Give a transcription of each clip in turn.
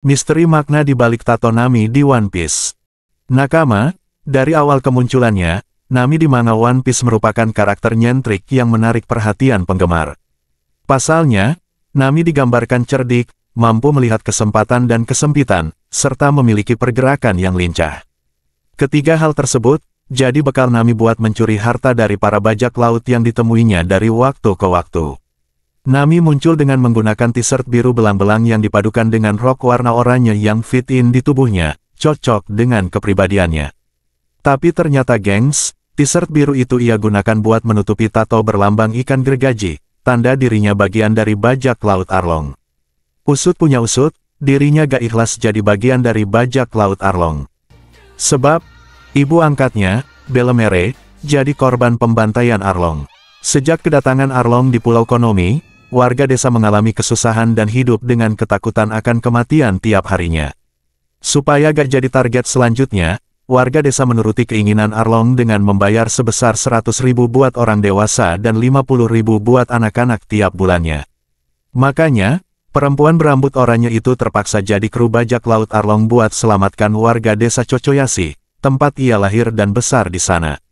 Misteri makna di balik tato Nami di One Piece. Nakama, dari awal kemunculannya, Nami di manga One Piece merupakan karakter nyentrik yang menarik perhatian penggemar. Pasalnya, Nami digambarkan cerdik, mampu melihat kesempatan dan kesempitan, serta memiliki pergerakan yang lincah. Ketiga hal tersebut, jadi bekal Nami buat mencuri harta dari para bajak laut yang ditemuinya dari waktu ke waktu. Nami muncul dengan menggunakan t-shirt biru belang-belang yang dipadukan dengan rok warna oranye yang fit-in di tubuhnya, cocok dengan kepribadiannya. Tapi ternyata gengs, t-shirt biru itu ia gunakan buat menutupi tato berlambang ikan gergaji, tanda dirinya bagian dari bajak laut Arlong. Usut punya usut, dirinya gak ikhlas jadi bagian dari bajak laut Arlong. Sebab, ibu angkatnya, Belemere, jadi korban pembantaian Arlong. Sejak kedatangan Arlong di Pulau Konomi, warga desa mengalami kesusahan dan hidup dengan ketakutan akan kematian tiap harinya. Supaya gak jadi target selanjutnya, warga desa menuruti keinginan Arlong dengan membayar sebesar 100.000 buat orang dewasa dan 50.000 buat anak-anak tiap bulannya. Makanya, perempuan berambut oranye itu terpaksa jadi kru bajak laut Arlong buat selamatkan warga desa Chochoyashi, tempat ia lahir dan besar di sana.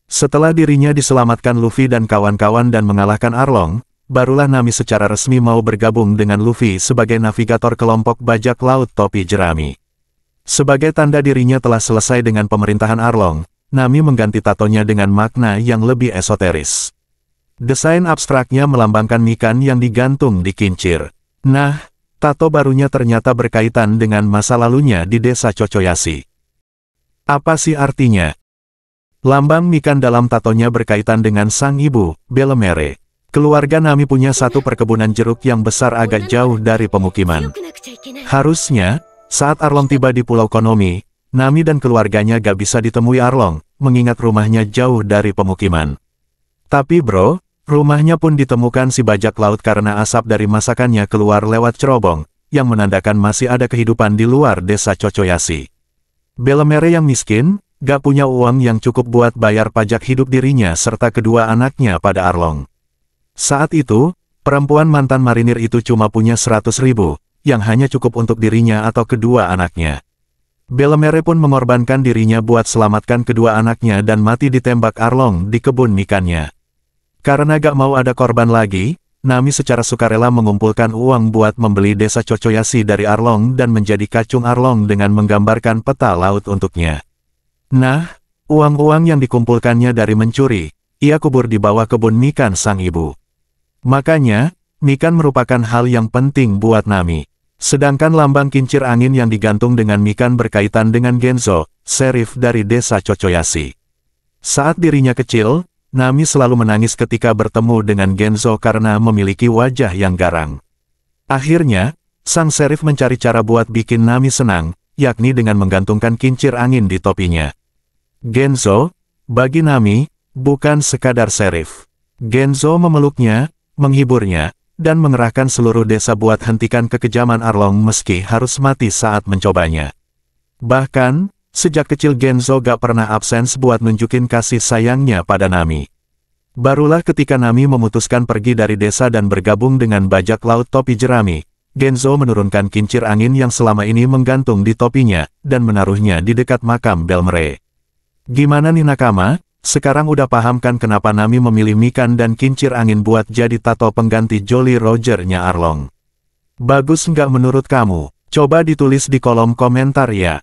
Setelah dirinya diselamatkan Luffy dan kawan-kawan dan mengalahkan Arlong, barulah Nami secara resmi mau bergabung dengan Luffy sebagai navigator kelompok bajak laut topi jerami. Sebagai tanda dirinya telah selesai dengan pemerintahan Arlong, Nami mengganti tatonya dengan makna yang lebih esoteris. Desain abstraknya melambangkan mikan yang digantung di kincir. Nah, tato barunya ternyata berkaitan dengan masa lalunya di desa Chochoyashi. Apa sih artinya? Lambang mikan dalam tatonya berkaitan dengan sang ibu, Belemere. Keluarga Nami punya satu perkebunan jeruk yang besar agak jauh dari pemukiman. Harusnya, saat Arlong tiba di Pulau Konomi, Nami dan keluarganya gak bisa ditemui Arlong, mengingat rumahnya jauh dari pemukiman. Tapi bro, rumahnya pun ditemukan si bajak laut karena asap dari masakannya keluar lewat cerobong, yang menandakan masih ada kehidupan di luar desa Chochoyashi. Belemere yang miskin, gak punya uang yang cukup buat bayar pajak hidup dirinya serta kedua anaknya pada Arlong. Saat itu, perempuan mantan marinir itu cuma punya 100.000, yang hanya cukup untuk dirinya atau kedua anaknya. Belemere pun mengorbankan dirinya buat selamatkan kedua anaknya dan mati ditembak Arlong di kebun mikannya. Karena gak mau ada korban lagi, Nami secara sukarela mengumpulkan uang buat membeli desa Chochoyashi dari Arlong dan menjadi kacung Arlong dengan menggambarkan peta laut untuknya. Nah, uang-uang yang dikumpulkannya dari mencuri, ia kubur di bawah kebun mikan sang ibu. Makanya, mikan merupakan hal yang penting buat Nami. Sedangkan lambang kincir angin yang digantung dengan mikan berkaitan dengan Genzo, serif dari desa Chochoyashi. Saat dirinya kecil, Nami selalu menangis ketika bertemu dengan Genzo karena memiliki wajah yang garang. Akhirnya, sang serif mencari cara buat bikin Nami senang, yakni dengan menggantungkan kincir angin di topinya. Genzo, bagi Nami, bukan sekadar serif. Genzo memeluknya, menghiburnya, dan mengerahkan seluruh desa buat hentikan kekejaman Arlong meski harus mati saat mencobanya. Bahkan, sejak kecil Genzo gak pernah absen buat nunjukin kasih sayangnya pada Nami. Barulah ketika Nami memutuskan pergi dari desa dan bergabung dengan bajak laut topi jerami, Genzo menurunkan kincir angin yang selama ini menggantung di topinya, dan menaruhnya di dekat makam Belemere. Gimana nih nakama? Sekarang udah paham kan kenapa Nami memilih mikan dan kincir angin buat jadi tato pengganti Jolly Roger-nya Arlong? Bagus nggak menurut kamu? Coba ditulis di kolom komentar ya.